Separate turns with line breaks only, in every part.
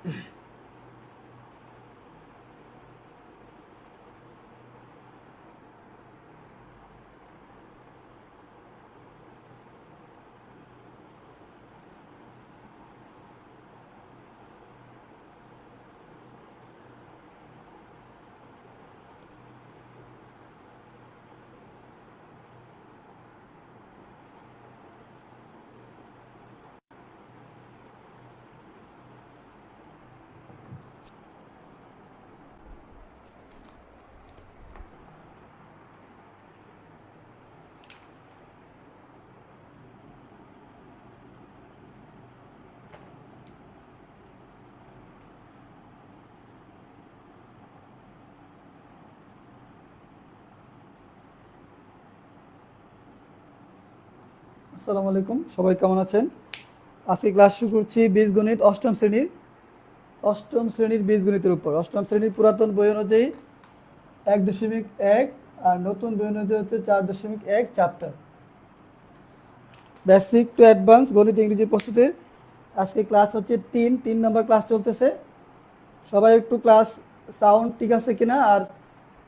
আসসালামু আলাইকুম, সবাই কেমন আছেন? আজকে ক্লাস শুরু করছি বীজগণিত অষ্টম শ্রেণীর বীজগণিতের উপর। অষ্টম শ্রেণীর পুরাতন বই অনুযায়ী 1.1 আর নতুন বই অনুযায়ী হচ্ছে 4.1 চ্যাপ্টার বেসিক টু অ্যাডভান্স গণিত ইংরেজি প্রস্তুতির। আজকে ক্লাস হচ্ছে 3 নম্বর ক্লাস চলতেছে। সবাই একটু ক্লাস সাউন্ড ঠিক আছে কিনা আর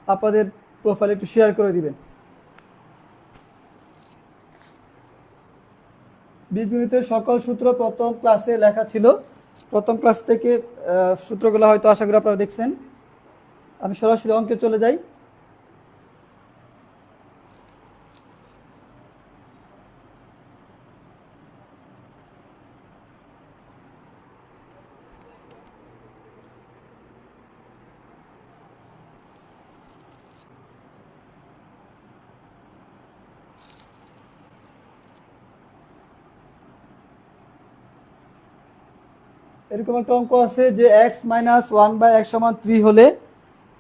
আপনাদের প্রোফাইল একটু শেয়ার করে দিবেন। বীজগণিতের সকল সূত্র প্রথম ক্লাসে লেখা ছিল। প্রথম ক্লাস থেকে সূত্রগুলো হয়তো আশা করি আপনারা দেখছেন। আমি সরাসরি অঙ্কে চলে যাই। এরকম একটা অঙ্ক আছে যে x - 1/x = 3 হলে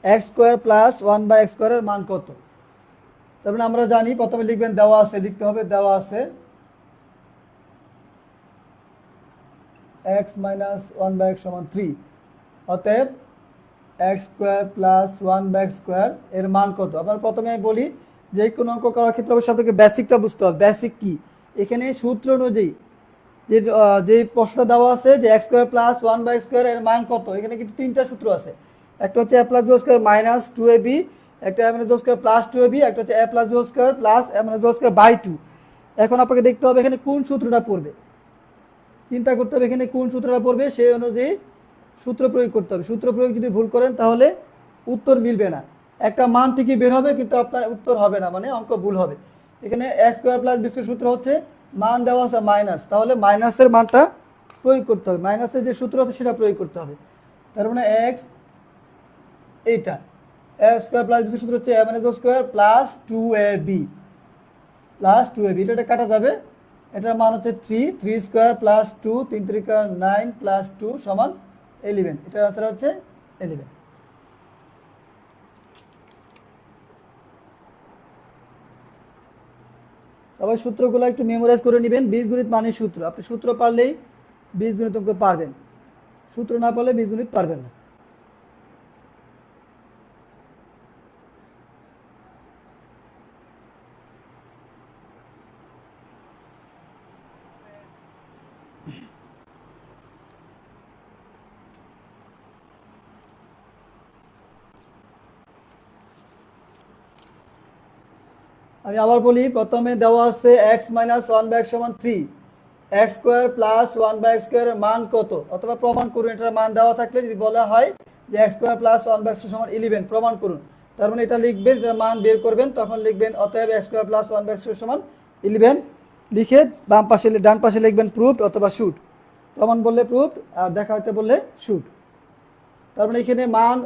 x² + 1/x² এর মান কত? তারপরে আমরা জানি প্রথমে লিখবেন দেওয়া আছে, লিখতে হবে দেওয়া আছে x - 1/x = 3, অতএব x² + 1/x² এর মান কত? আপনার প্রথমে আমি বলি যে কোনো অঙ্ক করার ক্ষেত্রে অবশ্যই আপনাকে বেসিকটা বুঝতে হবে। বেসিক কি? এখানে সূত্র অনুযায়ী যে প্রশ্নটা দেওয়া আছে যে x² + 1/x² এর মান কত, এখানে কিন্তু তিনটা সূত্র আছে। একটা হচ্ছে a + b² - 2ab, একটা a - b² + 2ab, একটা হচ্ছে a + b² + a - b²/2। এখন আপনাকে দেখতে হবে এখানে কোন সূত্রটা পড়বে, চিন্তা করতে হবে এখানে কোন সূত্রটা পড়বে, সেই অনুযায়ী সূত্র প্রয়োগ করতে হবে। সূত্র প্রয়োগ যদি ভুল করেন তাহলে উত্তর মিলবে না। একটা মান ঠিকই বের হবে কিন্তু আপনার উত্তর হবে না, মানে অঙ্ক ভুল হবে। এখানে a² + b² সূত্র হচ্ছে মান দেওয়া আছে মাইনাস, তাহলে মাইনাসের মানটা প্রয়োগ করতে হবে। মাইনাসের যে সূত্র আছে সেটা প্রয়োগ করতে হবে। তার মানে এক্স এইটা a² + b² সূত্র হচ্ছে a - b² + 2ab এটা কাটা যাবে। এটার মান হচ্ছে 3² + 2, 3 × 9 + 2 = 11। এটার আনসার হচ্ছে 11। সবাই সূত্রগুলো একটু মেমোরাইজ করে নেবেন। বীজগণিত মানে সূত্র, আপনি সূত্র পারলেই বীজগণিত অঙ্ক পারবেন, সূত্র না পারলে বীজগণিত পারবেন না। আমি আবার বলি, প্রথমে দেওয়া আছে x - 1/x = 3, x² + 1/x² এর মান কত, অথবা প্রমাণ করুন। এটার মান দেওয়া থাকলে যদি বলা হয় যে x² + 1/x² = 11 প্রমাণ করুন, তার মানে এটা লিখবেন, এটার মান বের করবেন, তখন লিখবেন অতএব x² + 1/x² = 11 লিখে ডান পাশে লিখবেন প্রুফড অথবা শুট। প্রমাণ বললে প্রুফড আর দেখা হতে বললে শুট। তার মানে এখানে মান,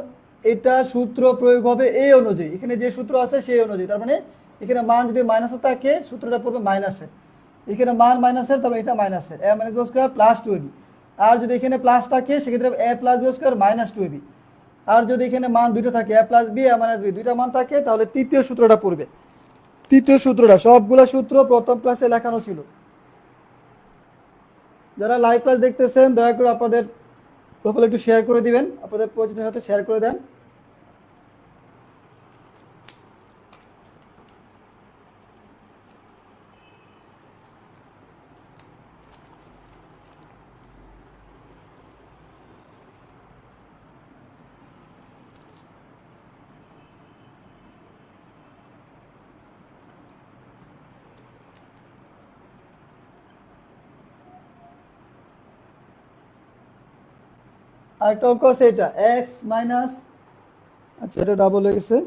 এটা সূত্র প্রয়োগ হবে এই অনুযায়ী, এখানে যে সূত্র আছে সেই অনুযায়ী। তার মানে এখানে মান যদি মাইনাসে থাকে সূত্রটা পড়বে মাইনাসে, এখানে মান মাইনাসের, তারপরে এটা মাইনাসের a - b² + 2ab। আর যদি এখানে প্লাস থাকে সেক্ষেত্রে a + b² - 2ab। আর যদি এখানে মান দুটো থাকে a + b, a - b, দুইটা মান থাকে, তাহলে তৃতীয় সূত্রটা পড়বে। তৃতীয় সূত্রটা, সবগুলা সূত্র প্রথম ক্লাসে লেখানো ছিল। যারা লাইভ ক্লাস দেখতেছেন দয়া করে আপনাদের প্রোফাইল একটু শেয়ার করে দিবেন, আপনাদের পরিচিতের সাথে শেয়ার করে দেন। আর একটা অঙ্ক আছে এটা এক্স মাইনাস, আচ্ছা এটা ডাবল হয়ে গেছে,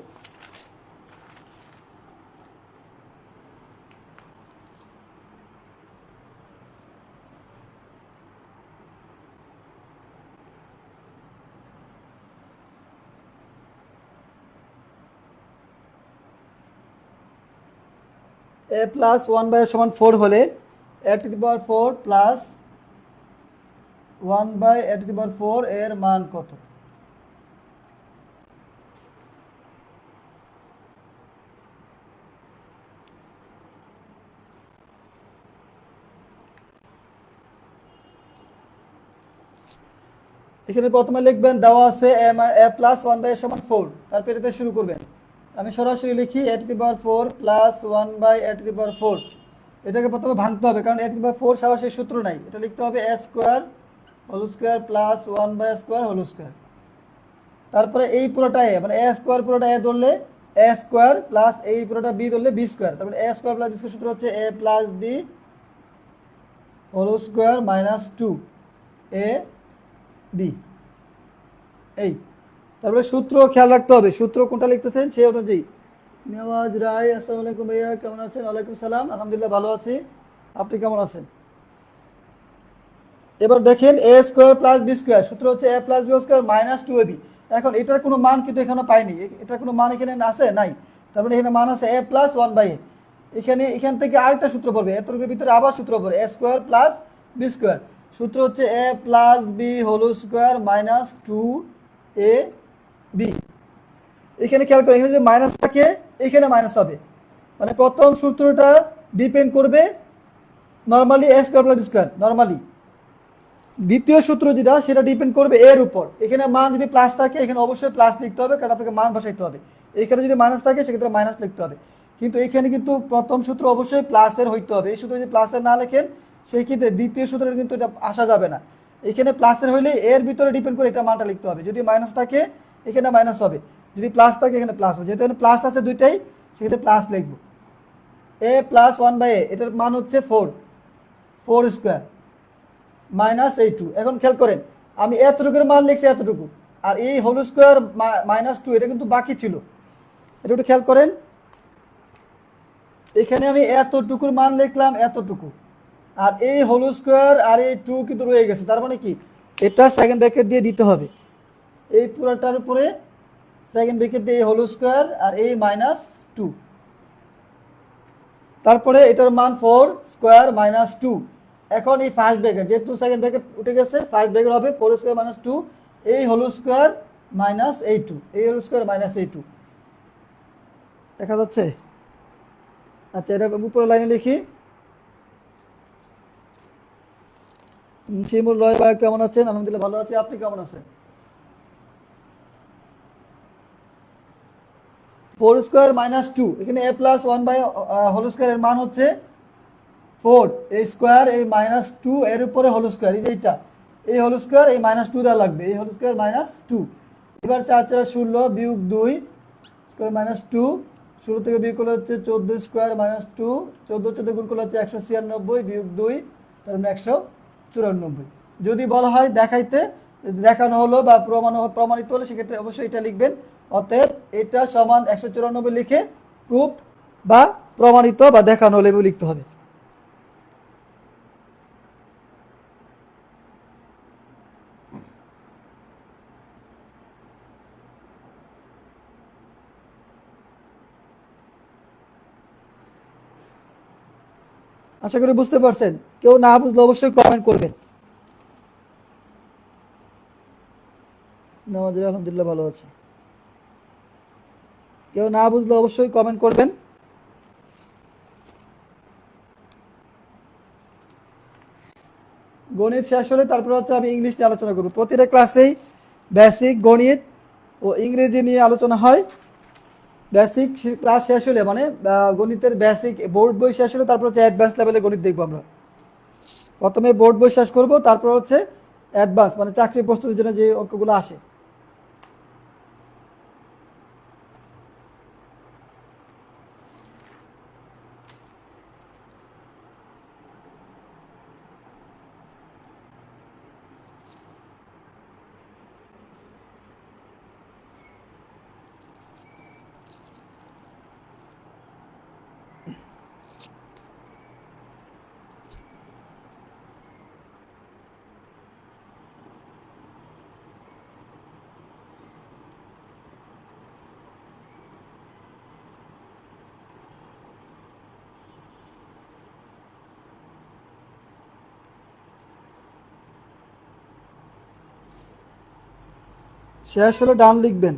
এ প্লাস ওয়ান বাই সমান ফোর হলে a to the power four plus one by a to the power four এর মান কত? এখানে প্রথমে লিখবেন দেওয়া আছে এ প্লাস ওয়ান বাই সমান ফোর, তারপর এটাতে শুরু করবেন। আমি সরাসরি লিখি a to the power four plus one by a to the power four. এটাকে প্রথমে ভাঙতে হবে, কারণ এ টু দি পাওয়ার ফোর সরাসরি সূত্র নাই, এটা লিখতে হবে a square whole square plus one by square whole square. তারপরে এই পুরোটা এ, মানে এ স্কোয়ার পুরোটা এ ধরলে এ স্কোয়ার প্লাস এই পুরোটা বি ধরলে বি স্কোয়ার, তারপরে a square plus b square সূত্র হচ্ছে a plus b whole square minus two a b. এই তারপরে সূত্র খেয়াল রাখতে হবে, সূত্র কোনটা লিখতেছেন সেই অনুযায়ী। নেওয়াজ রায়, আসসালামু আলাইকুম ভাইয়া, কেমন আছেন? ওয়ালাইকুম সালাম, আলহামদুলিল্লাহ ভালো আছি, আপনি কেমন আছেন? এবার দেখেন a square plus b square সূত্র হচ্ছে a plus b square minus two a b. এখন এটার কোনো মান কিন্তু এখানে পাইনি, এটার কোনো মান এখানে আছে নাই, তারপরে এখানে মান আছে এ প্লাস ওয়ান বাই এ। এখান থেকে আরেকটা সূত্র পড়বে, এতটুকুর ভিতরে আবার সূত্র পড়বে a square plus b square, সূত্র হচ্ছে a plus b whole square minus two a b. এখানে খেয়াল করে এখানে যদি মাইনাস থাকে এখানে মাইনাস হবে, মানে প্রথম সূত্রটা ডিপেন্ড করবে normally a square plus b square normally, দ্বিতীয় সূত্র যেটা সেটা ডিপেন্ড করবে এর উপর। এখানে মান যদি প্লাস থাকে এখানে অবশ্যই প্লাস লিখতে হবে, কারণ আপনাকে মান বসাইতে হবে। এখানে যদি মাইনাস থাকে সেক্ষেত্রে মাইনাস লিখতে হবে, কিন্তু এখানে কিন্তু প্রথম সূত্র অবশ্যই প্লাসের হইতে হবে। এই সূত্র যদি প্লাসের না লেখেন সেই ক্ষেত্রে দ্বিতীয় সূত্রের কিন্তু এটা আসা যাবে না। এখানে প্লাসের হইলে এর ভিতরে ডিপেন্ড করে এটা মানটা লিখতে হবে, যদি মাইনাস থাকে এখানে মাইনাস হবে, যদি প্লাস থাকে এখানে প্লাস হবে। যেহেতু এখানে প্লাস আছে দুইটাই সেক্ষেত্রে প্লাস লিখবো। এ প্লাস ওয়ান বাই এটার মান হচ্ছে ফোর, ফোর স্কোয়ার মাইনাস এই টু। এখন খেয়াল করেন আমি এতটুকুর মান লিখছি এতটুকু, আর এই হোল স্কোয়ার মাইনাস টু এটা কিন্তু বাকি ছিল, এটা একটু খেয়াল করেন। এখানে আমি এতটুকুর মান লিখলাম এতটুকু, আর এই হোল স্কোয়ার আর এই টু কিন্তু রয়ে গেছে, তার মানে কি এটা সেকেন্ড ব্র্যাকেট দিয়ে দিতে হবে, এই পুরোটার উপরে সেকেন্ড ব্র্যাকেট দিয়ে এই হোল স্কোয়ার আর এই মাইনাস টু, তারপরে এটার মান ফোর স্কোয়ার মাইনাস টু। এখন এই ফার্স্ট ব্র্যাকেট যেহেতু সেকেন্ড ব্র্যাকেট উঠে গেছে ফার্স্ট ব্র্যাকেট হবে ফোর স্কোয়ার মাইনাস টু এই হোল স্কোয়ার মাইনাস এই টু, এই হোল স্কোয়ার মাইনাস এই টু, দেখা যাচ্ছে? আচ্ছা এটা উপরে লাইনে লিখি। শিমুল রয় ভাই কেমন আছেন? আলহামদুলিল্লাহ ভালো আছি, আপনি কেমন আছেন? ফোর স্কোয়ার মাইনাস টু, এখানে এ প্লাস ওয়ান বাই হোল স্কোয়ারের মান হচ্ছে ফোর, এই স্কোয়ার এই মাইনাস টু এর উপরে হোল স্কোয়ার, এই যে এইটা এই হোল স্কোয়ার এই মাইনাস টু দেওয়া লাগবে, এই হোল স্কোয়ার মাইনাস টু। এবার চার চার ষোলো বিয়োগ দুই স্কোয়ার মাইনাস টু, ষোলো থেকে বিয়োগ করলে হচ্ছে চোদ্দো স্কোয়ার মাইনাস টু, চোদ্দো চোদ্দো গুণ করলে হচ্ছে 196 বিয়োগ দুই তার মানে 194। যদি বলা হয় দেখাইতে, দেখানো হলো বা প্রমাণিত হলো সেক্ষেত্রে অবশ্যই এটা লিখবেন। অতএব এটা সমান 194 লিখে প্রুফ বা প্রমাণিত বা দেখানো হলে লিখতে হবে। আশা করি বুঝতে পারছেন, কেউ না বুঝলে অবশ্যই কমেন্ট করবেন। নামাজের আলহামদুলিল্লাহ ভালো আছে, কেউ না বুঝলে অবশ্যই কমেন্ট করবেন। গণিত শেষ হলে তারপর হচ্ছে আমি ইংলিশ নিয়ে আলোচনা করব। প্রতিটা ক্লাসেই বেসিক গণিত ও ইংরেজি নিয়ে আলোচনা হয়। বেসিক ক্লাস শেষ হলে মানে গণিতের বেসিক বোর্ড বই শেষ হলে তারপর হচ্ছে অ্যাডভান্স লেভেলে গণিত দেখবো আমরা। প্রথমে বোর্ড বই শেষ করব, তারপর হচ্ছে অ্যাডভান্স মানে চাকরি প্রস্তুতির জন্য যে অঙ্কগুলো আসে। শেষ হলে ডান লিখবেন।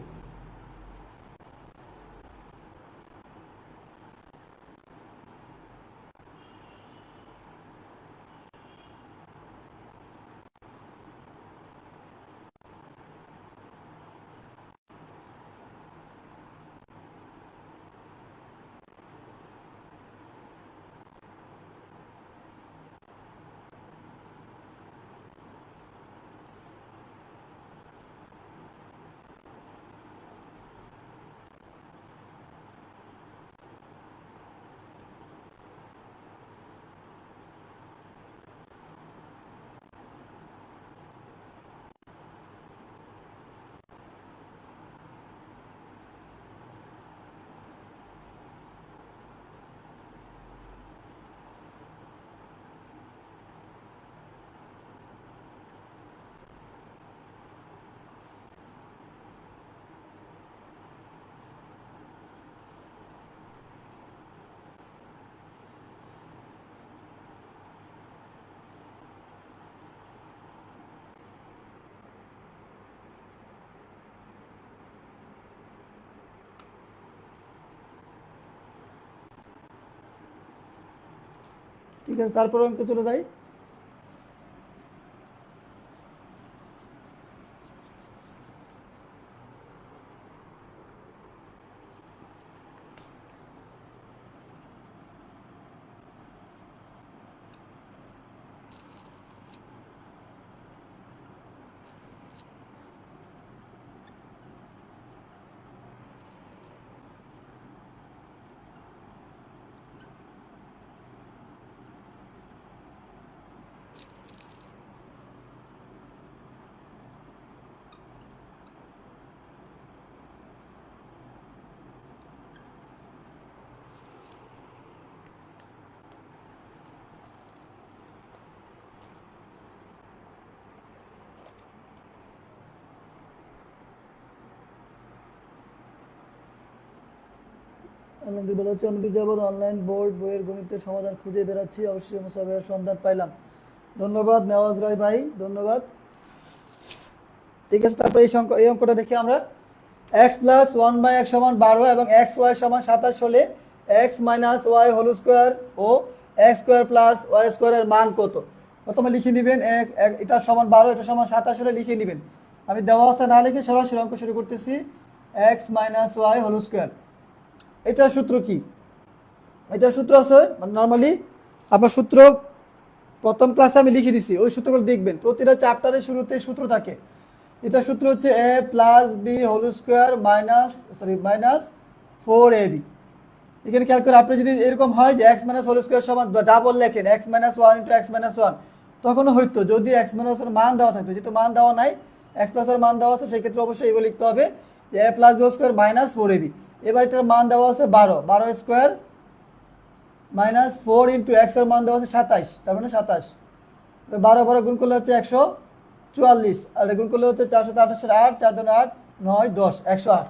ঠিক আছে, তারপর অঙ্ক চলে যাই। আলহামদুলিল্লাহ হচ্ছে অনেক যাবৎ অনলাইন বোর্ড বইয়ের গণিতের সমাধান খুঁজে বেড়াচ্ছি, অবশ্যই মুসাফের সন্ধান পাইলাম। ধন্যবাদ নেওয়াজ রায় ভাই, ধন্যবাদ। ঠিক আছে, তারপরে এই অঙ্কটা দেখি আমরা। X plus one by x সমান 12 এবং এক্স ওয়াই সমান 27 হলে x minus y whole square ও এক্স স্কোয়ার প্লাস ওয়াই স্কোয়ারের মান কত? প্রথমে লিখে নেবেন এটা সমান 12, এটা সমান 27 হলে লিখে নেবেন। আমি দেওয়া আছে না লিখে সরাসরি অঙ্ক শুরু করতেছি। X minus y whole square, এটার সূত্র কি? এটার সূত্র আছে মানে নর্মালি আপনার সূত্র প্রথম ক্লাসে আমি লিখে দিছি, ওই সূত্রগুলো দেখবেন। প্রতিটা চ্যাপ্টারের শুরুতে সূত্র থাকে। এটার সূত্র হচ্ছে a plus b whole square minus 4ab। এখানে খেয়াল করে আপনি যদি এরকম হয় যে এক্স মাইনাস হোল স্কোয়ার সমান ডাবল লেখেন x minus one into x minus one, তখনও হইতো যদি এক্স মাইনাস এর মান দেওয়া থাকতো। যেহেতু মান দেওয়া নাই, এক্স প্লাস এর মান দেওয়া আছে, সেক্ষেত্রে অবশ্যই এগুলো লিখতে হবে যে a plus b square minus 4ab। এবার এটার মান দেওয়া আছে 12 স্কোয়ার মাইনাস 4 ইন্টু এক্স এর মান দেওয়া আছে 27, তার মানে 27। 12 গুণ করলে হচ্ছে 144, আর গুণ করলে হচ্ছে 428 8, 4 2 8 9 10, 108।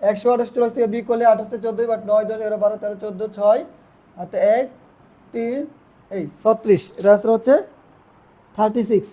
108 চলে থেকে বি করলে 28 14, বাট 9 10 11 12 13 14 6 হাতে 1 3 এই 36, এটা হচ্ছে 36।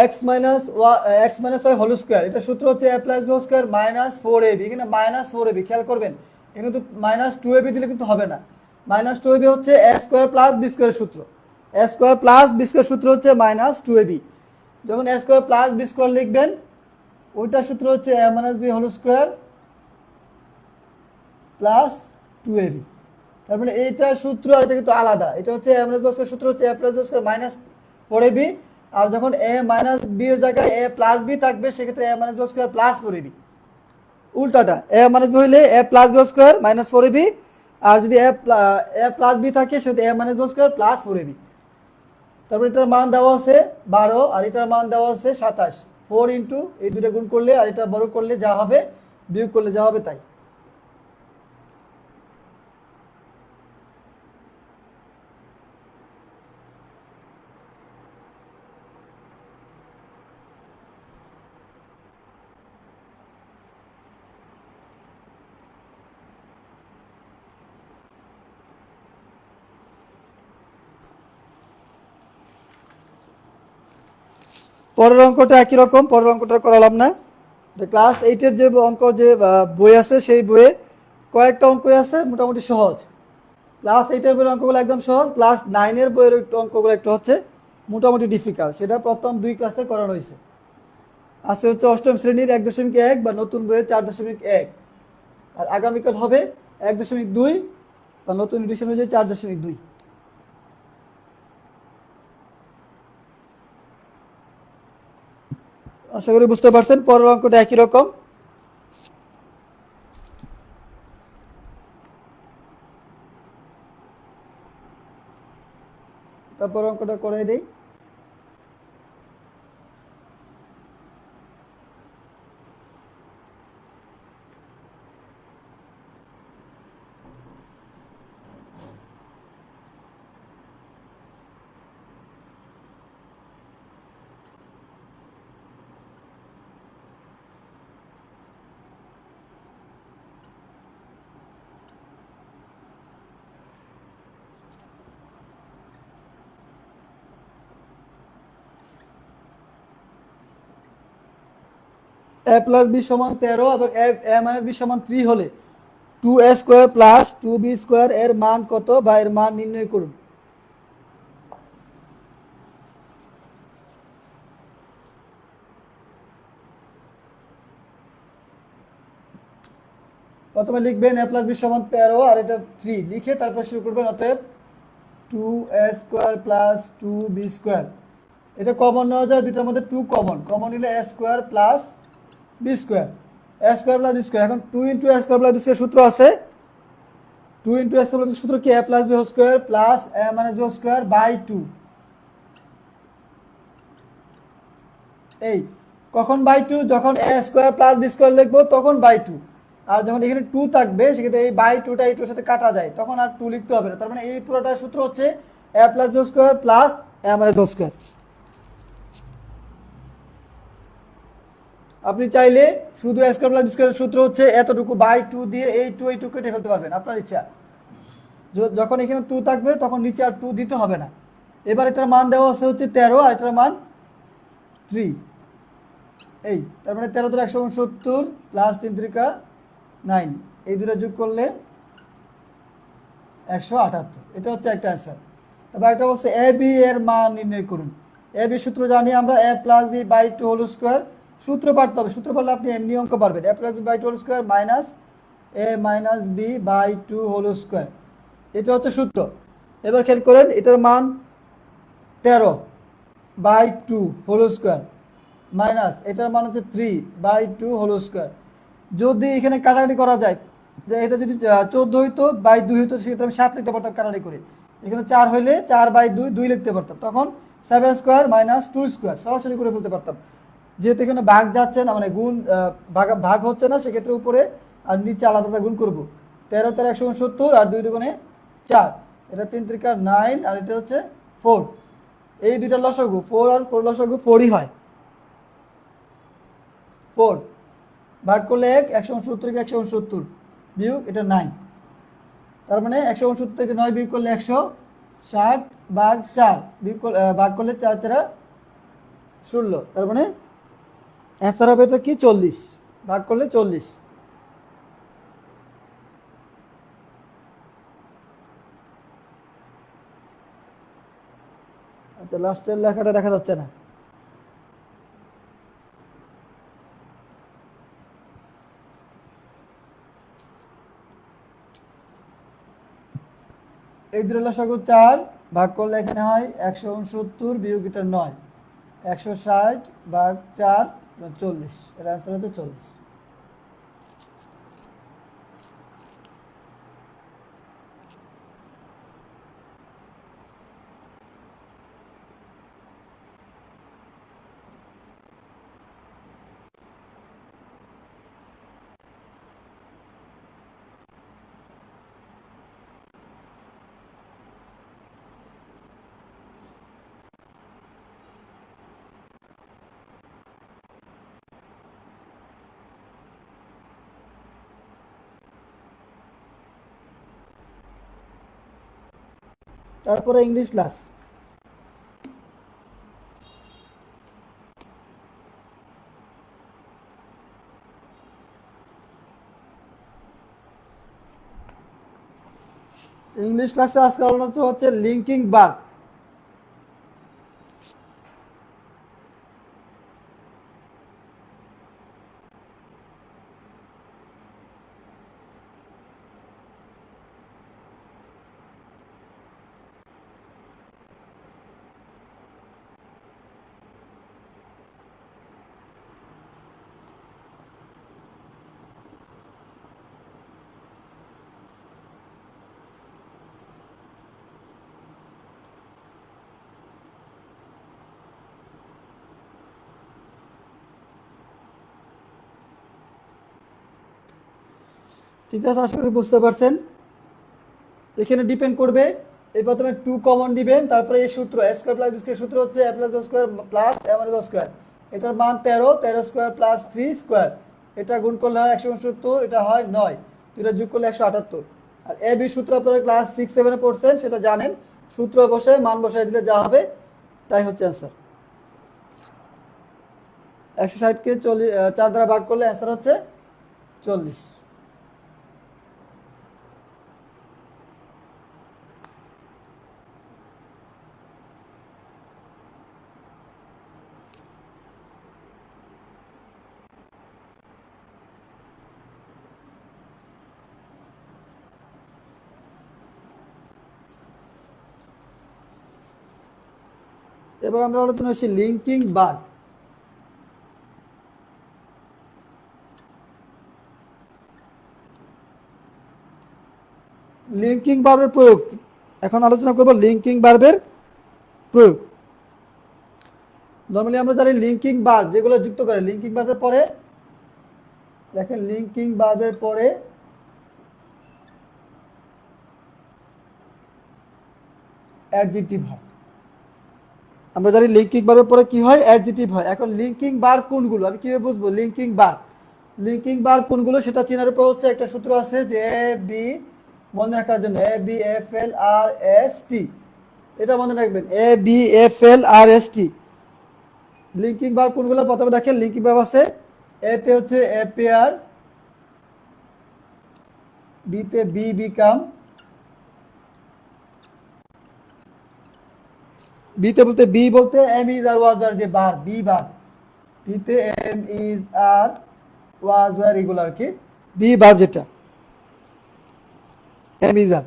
X minus y whole square, এটা সূত্র হচ্ছে a plus b whole square minus 4ab। এখানে মাইনাস 4ab খেয়াল করবেন, এখানে তো মাইনাস 2ab দিলে কিন্তু হবে না। মাইনাস 2ab হচ্ছে এ স্কোয়ার প্লাস বি স্কোয়ারের সূত্র। A square plus b square সূত্র হচ্ছে মাইনাস 2ab। যখন a square plus b square লিখবেন, ওইটার সূত্র হচ্ছে a minus b whole square plus 2ab। তার মানে এইটার সূত্র আর এটা কিন্তু আলাদা। এটা হচ্ছে এ মাইনাস বি স্কোয়ার সূত্র হচ্ছে a plus b square minus 4ab, আর যখন এ মাইনাস বি এর জায়গায় এ প্লাস বি থাকবে, সেক্ষেত্রে a minus b square plus 4ab। উল্টাটা, এ মাইনাস বি হইলে a plus b square minus 4ab, আর যদি এ প্লাস বি থাকে সেটা a minus b square plus 4ab। তারপর এটার মান দেওয়া আছে 12 আর এটার মান দেওয়া আছে 27। 4 ইন্টু এই দুটো গুণ করলে আর এটা বড় করলে যা হবে বিয়োগ করলে যা হবে তাই। পরের অঙ্কটা একই রকম, পরের অঙ্কটা করালাম না। ক্লাস 8-এর যে অঙ্ক যে বই আছে সেই বইয়ে কয়েকটা অঙ্ক আছে মোটামুটি সহজ। ক্লাস 8-এর বইয়ের অঙ্কগুলো একদম সহজ, ক্লাস 9-এর বইয়ের একটু অঙ্কগুলো একটু হচ্ছে মোটামুটি ডিফিকাল্ট। সেটা প্রথম 2 ক্লাসে করানো হয়েছে। আজকে হচ্ছে অষ্টম শ্রেণীর 1.1 বা নতুন বইয়ের 4.1, আর আগামীকাল হবে 1.2 বা নতুন এডিশন হয়েছে 4.2। আশা করি বুঝতে পারছেন। পরের অঙ্কটা একই রকম। তারপর অঙ্কটা করে দিই। a প্লাস বি সমান 13 এবং a মাইনাস বি সমান 3 হলে 2a square plus 2b square এর মান কত বা এর মান নির্ণয় করুন। প্রথমে লিখবেন a প্লাস বি সমান 13 আর এটা 3 লিখে তারপর শুরু করবেন। অতএব 2a square plus 2b square, এটা কমন নেওয়া যায়, দুটার মধ্যে 2 কমন, কমন নিলে a square plus b square, a square plus b square. এখন 2 into a square plus b square সূত্র আছে, 2 ইন্টু a স্কোয়ার প্লাস সূত্র কি, a plus b whole square plus a minus b whole square by 2। এই কখন by 2, যখন a square plus b square লিখবো তখন বাই 2, আর যখন এখানে 2 থাকবে সেক্ষেত্রে এই বাই 2টা এই 2 এর সাথে কাটা যায়, তখন আর 2 লিখতে হবে না। তার মানে এই পুরোটার সূত্র হচ্ছে a plus b square plus a minus b square. আপনি চাইলে শুধু a স্কোয়ার প্লাস বি স্কোয়ারের সূত্র হচ্ছে এতটুকু বাই 2 দিয়ে এই 2 এই 2 কেটে ফেলতে পারবেন, আপনার ইচ্ছা। যখন এখানে 2 থাকবে তখন নিচে আর 2 দিতে হবে না। এবার এটার মান দেওয়া আছে হচ্ছে 13 আর এটার মান 3। এই তার মানে 13 × 169 প্লাস 3 × 9, এই দুটো যোগ করলে 178। এটা হচ্ছে একটা অ্যান্সার। তারপর একটা হচ্ছে এ বি এর মান নির্ণয় করুন। এ বি সূত্র জানি আমরা, a plus b by 2 whole square. সূত্র পারতে হবে, সূত্র পারলে আপনি এমনি অঙ্ক পারবেন। a plus b by 2 whole square minus a minus b by 2 whole square, এটা হচ্ছে সূত্র। এবার খেয়াল করেন এটার মান 13 বাই 2 হোল স্কোয়ার মাইনাস এটার মান হচ্ছে 3 বাই 2 হোল স্কোয়ার। যদি এখানে কাটাকাটি করা যায়, যে এটা যদি 14 হইতো বাই 2 হইতো, সেক্ষেত্রে আমি 7 লিখতে পারতাম কাটাকাটি করে। এখানে 4 হইলে 4 বাই 2 2 লিখতে পারতাম, তখন 7 স্কোয়ার মাইনাস 2 স্কোয়ার সরাসরি করে ফেলতে পারতাম। যেহেতু এখানে ভাগ যাচ্ছে না, মানে গুণ ভাগ হচ্ছে না, সেক্ষেত্রে উপরে আর নিচে আলাদা আলাদা গুণ করবো। 13 × 169 আর 2 × 4, এটা 3 × 9 আর এটা হচ্ছে 4। এই দুইটা লসাগু 4 আর 4 লসাগু 4ই হয়। 4 ভাগ করলে 1, 169 × 169 বিয়োগ এটা 9। তার মানে 169 থেকে 9 বিয়োগ করলে 160 ভাগ 4 বিয়োগ ভাগ করলে 4 4 16, তার মানে অ্যান্সার হবে এটা কি 40, ভাগ করলে 40। আচ্ছা, লাস্টের লেখাটা দেখা যাচ্ছে না। এই দুটো লসাগু 4 ভাগ করলে এখানে হয় 169 বিয়োগ এটা 9, 160 ভাগ 4 40, এর অ্যান্সার হচ্ছে 40। তারপরে ইংলিশ ক্লাস। ইংলিশ ক্লাসে আজকে আলোচনা হচ্ছে লিঙ্কিং ভার্ব। ঠিক আছে, আশা করি বুঝতে পারছেন। এখানে ডিপেন্ড করবে, এই প্রথমে 2 কমন দিবেন, তারপরে এই সূত্র a square plus b square সূত্র হচ্ছে a plus b square plus a minus b square, এটার মান 13, 13 স্কয়ার প্লাস 3 স্কয়ার, এটা গুণ করলে হয় 169, এটা হয় 9, দুইটা যোগ করলে 178। আর a b সূত্র আপনারা ক্লাস 6 7 এ পড়ছেন, সেটা জানেন। সূত্র বসে মান বসায় দিলে যা হবে তাই হচ্ছে অ্যান্সার। 160 কে 4 দ্বারা ভাগ করলে অ্যান্সার হচ্ছে 40। এবার আমরা আলোচনা করছি লিঙ্কিং ভার্ব। লিঙ্কিং ভার্বের প্রয়োগ, এখন আলোচনা করব লিঙ্কিং ভার্বের প্রয়োগ। নরমালি আমরা জানি লিঙ্কিং ভার্ব যেগুলো যুক্ত করে, লিঙ্কিং ভার্বের পরে দেখেন, লিঙ্কিং ভার্বের পরে অ্যাডজেক্টিভ হয়। আমরা জানি লিঙ্কিং ভার্বের পরে কি হয়, অ্যাডজেক্টিভ হয়। এখন লিঙ্কিং ভার্ব কোনগুলো আমি কিভাবে বুঝবো? লিঙ্কিং ভার্ব, লিঙ্কিং ভার্ব কোনগুলো সেটা চেনার উপর হচ্ছে একটা সূত্র আছে, যে এ বি মনে রাখার জন্য, এ B F L R S টি, এটা মনে রাখবেন, A B F L R S T. Linking verb কোনগুলো? প্রথমে দেখেন লিঙ্কিং ভার্ব আছে, এতে হচ্ছে অ্যাপিয়ার, বিতে বি বিকাম, বিতে বলতে বি বলতে এম ইজ আর ওয়াজ আর যে ভার্ব, বি ভার্ব, বিতে এম ইজ আর ওয়াজ আর এগুলো আর কি বি ভার্ব, যেটা এম ইজ আর।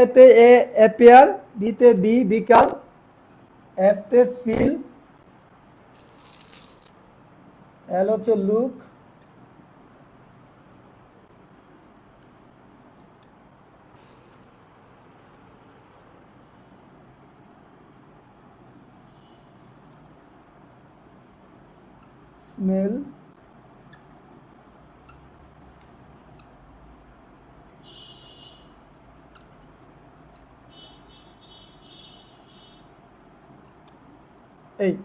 এতে এ অ্যাপিয়ার, বিতে বি বিকাম, এফ তে ফিল, এল হচ্ছে লুক, স্মেল,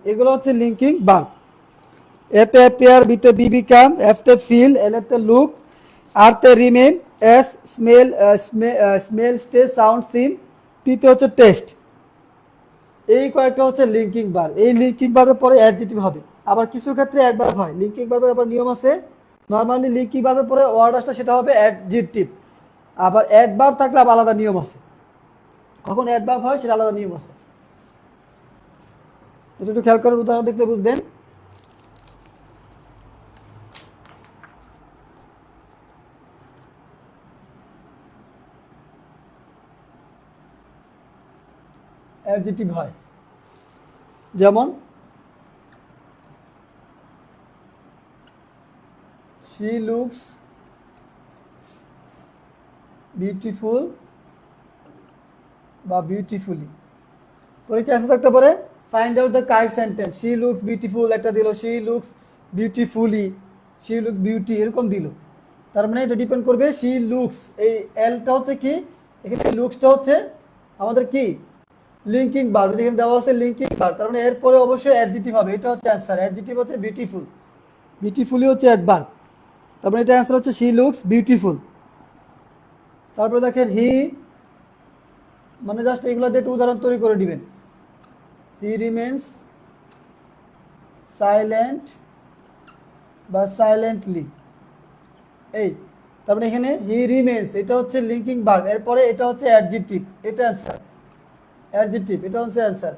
এগুলো হচ্ছে লিঙ্কিং ভার্ব। এতে অ্যাপিয়ার, বিতে বি বিকাম, এফ তে ফিল, এল তে লুক, আর তে remain, S smell, smell stay sound seen, টিতে হচ্ছে টেস্ট। এই কয়েকটা হচ্ছে লিঙ্কিং ভার্ব। এই লিঙ্কিং ভার্বের পরে অ্যাডজেক্টিভ হবে। আবার কিছু ক্ষেত্রে অ্যাডভার্ব হয়। লিঙ্কিং ভার্বের আবার নিয়ম আছে, নর্মালি লিঙ্কিং ভার্বের পরে ওয়ার্ড আসলে সেটা হবে অ্যাডজেক্টিভ। আবার অ্যাডভার্ব থাকলে আবার আলাদা নিয়ম আছে, কখন অ্যাডভার্ব হয় সেটা আলাদা নিয়ম আছে। এটা একটু খেয়াল করার উদাহরণ দেখলে বুঝবেন। অ্যাডজেক্টিভ হয়, যেমন she looks beautiful বা বিউটিফুলি। পরীক্ষা আসতে থাকতে পারে, find out the correct sentence. she looks beautiful একটা দিল, she looks beautifully, she looks beauty এরকম দিল। তার মানে এটা ডিপেন্ড করবে she looks, এই এলটা হচ্ছে কি, এখানে লুকসটা হচ্ছে আমাদের কি লিঙ্কিং ভার্ব, এখানে দেওয়া আছে লিঙ্কিং ভার্ব, তার মানে এরপরে অবশ্যই অ্যাডজেক্টিভ হবে। এটা হচ্ছে অ্যান্সার। অ্যাডজেক্টিভ হচ্ছে বিউটিফুল, বিউটিফুলি হচ্ছে অ্যাডভার্ব, তার মানে এটা অ্যান্সার হচ্ছে she looks beautiful। তারপরে দেখেন হি মানে জাস্ট এগুলো দিয়ে একটু উদাহরণ তৈরি করে দিবেন। হি রিমেন্স সাইলেন্ট বা সাইলেন্টলি, এই তার মানে এখানে হি রিমেন্স এটা হচ্ছে লিঙ্কিং ভার্ব, এরপরে এটা হচ্ছে অ্যাডজেক্টিভ, এটা অ্যান্সার, অ্যাডজেক্টিভ এটা হচ্ছে অ্যান্সার।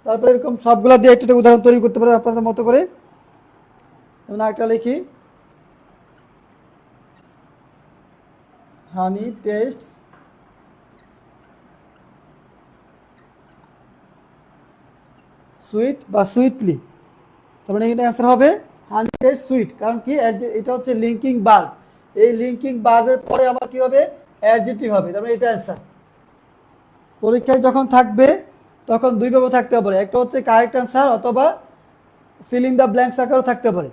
তারপরে এরকম সবগুলা দিয়ে একটা উদাহরণ তৈরি করতে পারেন আপনাদের মতো করে। যেমন একটা লিখি, হানি টেস্ট সুইট বা সুইটলি, তার মানে এখানে অ্যান্সার হবে হানি টেস্ট সুইট। কারণ কি, এটা হচ্ছে লিঙ্কিং ভার্ব, এই লিঙ্কিং ভার্বের পরে আমার কি হবে, অ্যাডজেক্টিভ হবে, তার মানে এটা অ্যান্সার। পরীক্ষায় যখন থাকবে তখন দুইভাবে থাকতে পারে, একটা হচ্ছে কারেক্ট অ্যান্সার অথবা ফিলিং দ্য ব্ল্যাঙ্কস আকারও থাকতে পারে।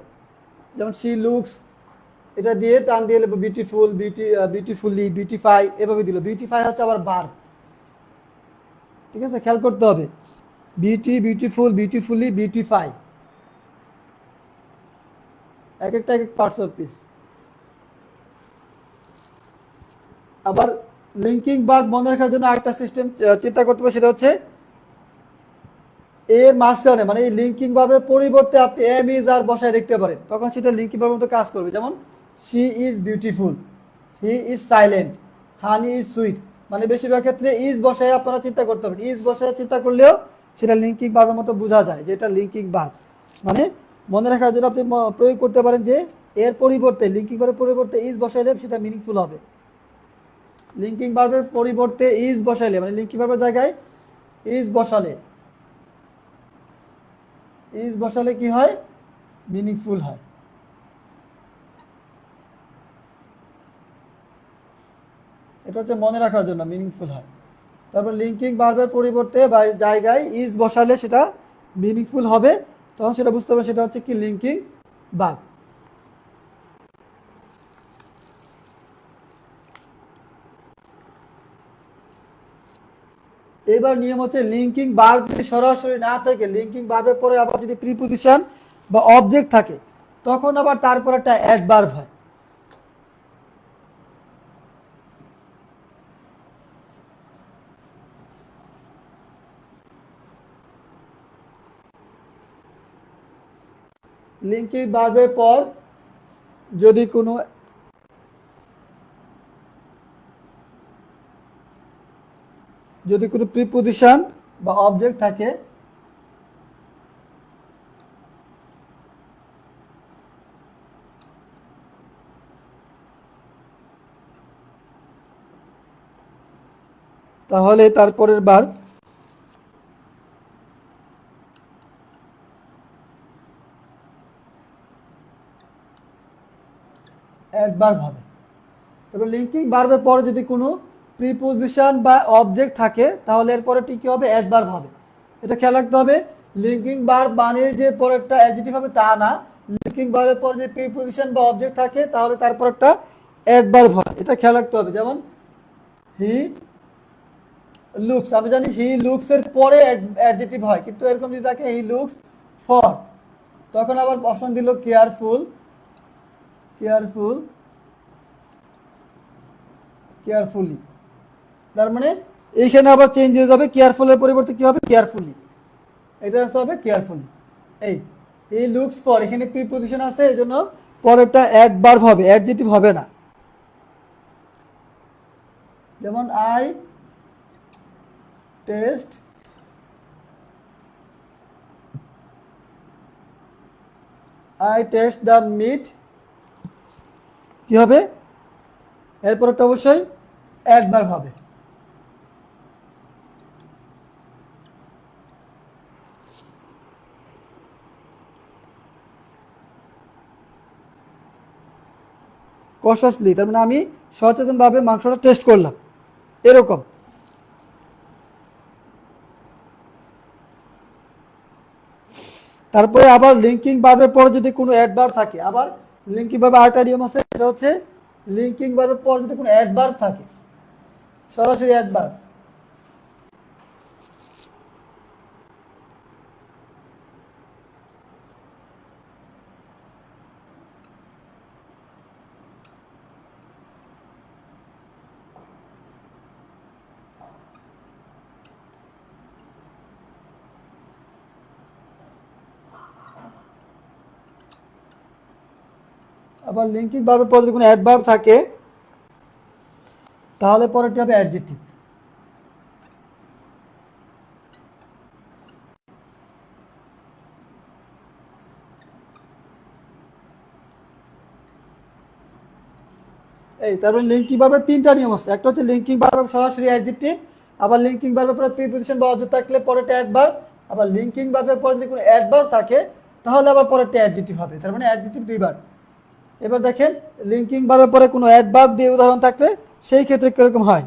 যেমন শি লুকস, এটা দিয়ে টান দিয়ে বিউটিফুল, বিউটিফুলি, বিউটিফাই, এভাবে দিল। বিউটিফাই হচ্ছে আবার ভার্ব, ঠিক আছে, খেয়াল করতে হবে। বিউটি, বিউটিফুল, বিউটিফুলি, বিউটিফাই, এক একটা এক এক পার্টস অফ পিস। আবার লিঙ্কিং ভার্ব মনে রাখার জন্য আরেকটা সিস্টেম চিন্তা করতে হবে, সেটা হচ্ছে এর মাঝখানে, মানে এই লিঙ্কিং ভার্বের পরিবর্তে আপনি এম ইজ আর বসায় দেখতে পারেন, তখন সেটা লিঙ্কিং ভার্বের মতো কাজ করবে। যেমন she is beautiful, he is silent, honey is sweet, মানে বেশিরভাগ ক্ষেত্রে ইজ বসায় আপনারা চিন্তা করতে পারেন। ইজ বসায় চিন্তা করলেও সেটা লিঙ্কিং ভার্বের মতো বোঝা যায় যে এটা লিঙ্কিং ভার্ব। মানে মনে রাখার জন্য আপনি প্রয়োগ করতে পারেন যে এর পরিবর্তে, লিঙ্কিং ভার্বের পরিবর্তে ইজ বসাইলে সেটা মিনিংফুল হবে। লিঙ্কিং ভার্বের পরিবর্তে ইজ বসাইলে, মানে লিঙ্কিং ভার্বের জায়গায় ইজ বসালে, ইজ বসালে কি হয়, মিনিংফুল হয়। এটা হচ্ছে মনে রাখার জন্য, মিনিংফুল হয়। তারপর লিঙ্কিং ভার্বের পরিবর্তে বা জায়গায় ইজ বসালে সেটা মিনিংফুল হবে, তখন সেটা বুঝতে হবে সেটা হচ্ছে কি লিঙ্কিং ভার্ব। এবার নিয়ম হচ্ছে লিঙ্কিং ভার্ব যদি সরাসরি না থাকে, লিঙ্কিং ভার্বের পরে আবার যদি প্রিপোজিশন বা অবজেক্ট থাকে, তখন আবার তারপর একটা অ্যাডভার্ব হয়। লিঙ্কিং ভার্বের পর যদি কোনো প্রিপোজিশন বা অবজেক্ট থাকে, তাহলে তারপরের বার অ্যাডভার্ব হবে। তবে লিঙ্কিং ভার্বের পরে যদি কোনো প্রিপোজিশন বা অবজেক্ট থাকে, তাহলে এরপরে কি হবে, অ্যাডভার্ব হবে। এটা খেয়াল রাখতে হবে। লিঙ্কিং ভার্ব মানে যে পরে একটা অ্যাডজেক্টিভ হবে তা না, লিঙ্কিং ভার্বের পরে যে প্রিপোজিশন বা অবজেক্ট থাকে তাহলে তারপর একটা অ্যাডভার্ব হয়, এটা খেয়াল রাখতে হবে। যেমন হি লুকস, আমি জানি হি লুকস এর পরে অ্যাডজেক্টিভ হয়, কিন্তু এরকম যদি থাকে হি লুকস ফর, তখন আবার অপশন দিল কেয়ারফুল, কেয়ারফুল, কেয়ারফুলি, তার মানে এইখানে আবার চেঞ্জ হয়ে যাবে, কেয়ারফুলের পরিবর্তে কি হবে, কেয়ারফুলি, এটা হবে কেয়ারফুলি। এই হি লুকস ফর, এখানে প্রিপোজিশন আছে, এই জন্য পরেরটা অ্যাডভার্ব হবে, অ্যাডজেক্টিভ হবে না। যেমন আই টেস্ট দ্য মিট, কি হবে, এরপর একটা অবশ্যই অ্যাডভার্ব হবে। কশাসলি, তার মানে আমি সচেতনভাবে মাংসটা টেস্ট করলাম, এরকম। তারপরে আবার লিঙ্কিং ভার্বের পরে যদি কোনো অ্যাডভার্ব থাকে, আবার লিঙ্কিং ভার্ব আরেকটা নিয়ম আছে, সেটা হচ্ছে লিঙ্কিং ভার্বের পর যদি কোনো অ্যাডভার্ব থাকে, সরাসরি অ্যাডভার্ব, আবার লিঙ্কিং ভার্বের পরে যদি কোনো অ্যাডভার্ব থাকে তাহলে পরেরটি হবে অ্যাডজেক্টিভ। এই তারপরে লিঙ্কিং ভার্বের তিনটা নিয়ম আছে। একটা হচ্ছে লিঙ্কিং ভার্ব সরাসরি অ্যাডজেক্টিভ, আবার লিঙ্কিং ভার্বের পরে প্রিপোজিশন বা অবজেক্ট থাকলে পরেরটা অ্যাডভার্ব, আবার লিঙ্কিং ভার্বের পরে যদি কোনো অ্যাডভার্ব থাকে তাহলে আবার পরেরটা অ্যাডজেক্টিভ হবে। তার মানে অ্যাডজেক্টিভ দুইবার। এবার দেখেন লিঙ্কিং ভার্বের পরে কোনো অ্যাডভার্ব দিয়ে উদাহরণ থাকলে সেই ক্ষেত্রে কিরকম হয়।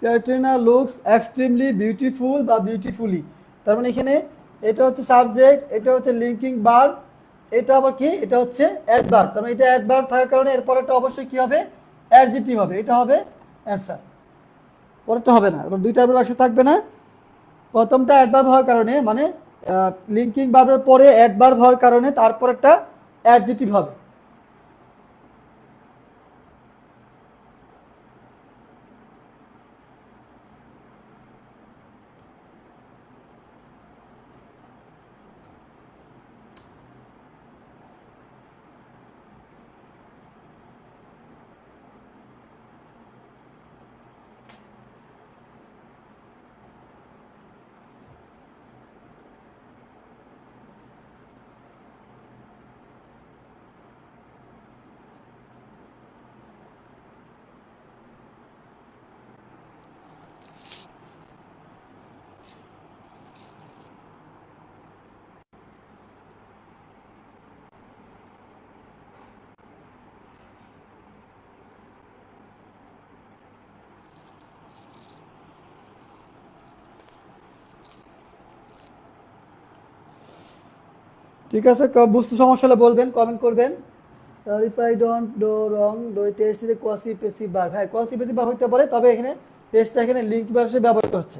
ক্যাটরিনা লুকস এক্সট্রিমলি বিউটিফুল বা বিউটিফুলি। তার মানে এখানে এটা হচ্ছে সাবজেক্ট, এটা হচ্ছে লিঙ্কিং ভার্ব, এটা আবার কি, এটা হচ্ছে অ্যাডভার্ব। তার মানে এটা অ্যাডভার্ব থাকার কারণে এরপর একটা অবশ্যই কি হবে, অ্যাডজেক্টিভ হবে। এটা হবে অ্যান্সার, পরেরটা হবে না। এবার দুইটা একসাথে থাকবে না। প্রথমটা অ্যাডভার্ব হওয়ার কারণে মানে লিঙ্কিং ভার্বের পরে অ্যাডভার্ব হওয়ার কারণে তারপর একটা অ্যাডজেক্টিভ হবে। ঠিক আছে, বুঝতে সমস্যা হলে বলবেন, কমেন্ট করবেন। Sir if I don't do wrong do taste is quasi passive verb. হ্যাঁ কোয়াসি পেসিভ ভার্ব হতে পারে, তবে এখানে টেস্টটা এখানে লিঙ্ক ভার্ব হিসেবে ব্যবহার করছে।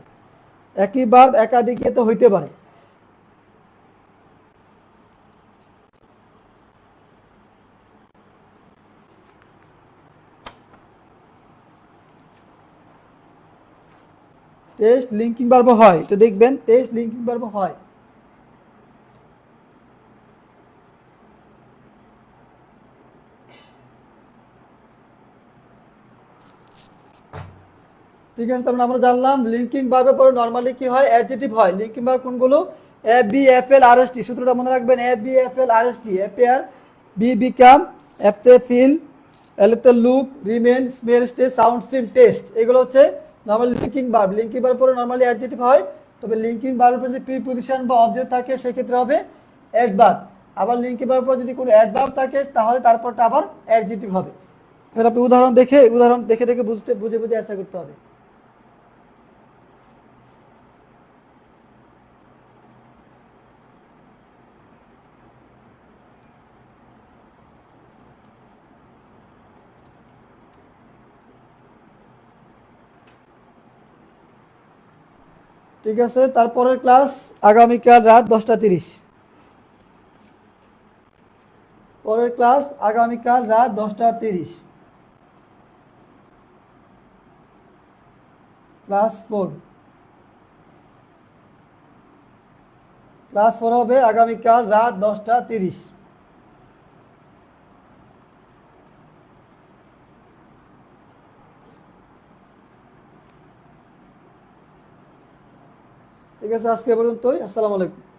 একই ভার্ব একাধিকে তো হইতে পারে। টেস্ট লিঙ্কিং ভার্ব হয়, এটা দেখবেন টেস্ট লিঙ্কিং ভার্ব হয়। ঠিক আছে, তারপরে আমরা জানলাম লিঙ্কিং ভার্বের পরে নরমালি কি হয়, অ্যাডজেক্টিভ হয়। লিঙ্কিং ভার্ব কোনগুলো, A B F L R S T. সূত্রটা মনে রাখবেন, A B F L R S T. Appear, B become, F তে ফিল, এল তে look, remain, smell, stay, sound, seem, taste. এগুলো হচ্ছে normally linking verb. Linking verb পরে normally adjective হয়, তবে লিঙ্কিং ভার্বের পরে যদি প্রিপোজিশন বা অবজেক্ট থাকে সেক্ষেত্রে হবে অ্যাডভার্ব। আবার লিঙ্কিং ভার্বের পরে যদি কোনো অ্যাডভার্ব থাকে তাহলে তারপরটা আবার অ্যাডজেক্টিভ হবে। এবার আপনি উদাহরণ দেখে দেখে বুঝে বুঝে অ্যান্সার করতে হবে। ঠিক আছে, তারপরের ক্লাস আগামীকাল রাত 10টা 30। পরের ক্লাস আগামীকাল রাত 10টা 30। ক্লাস 4 হবে আগামীকাল রাত 10টা 30। ঠিক আছে, আজকে পর্যন্তই। আসসালামু আলাইকুম।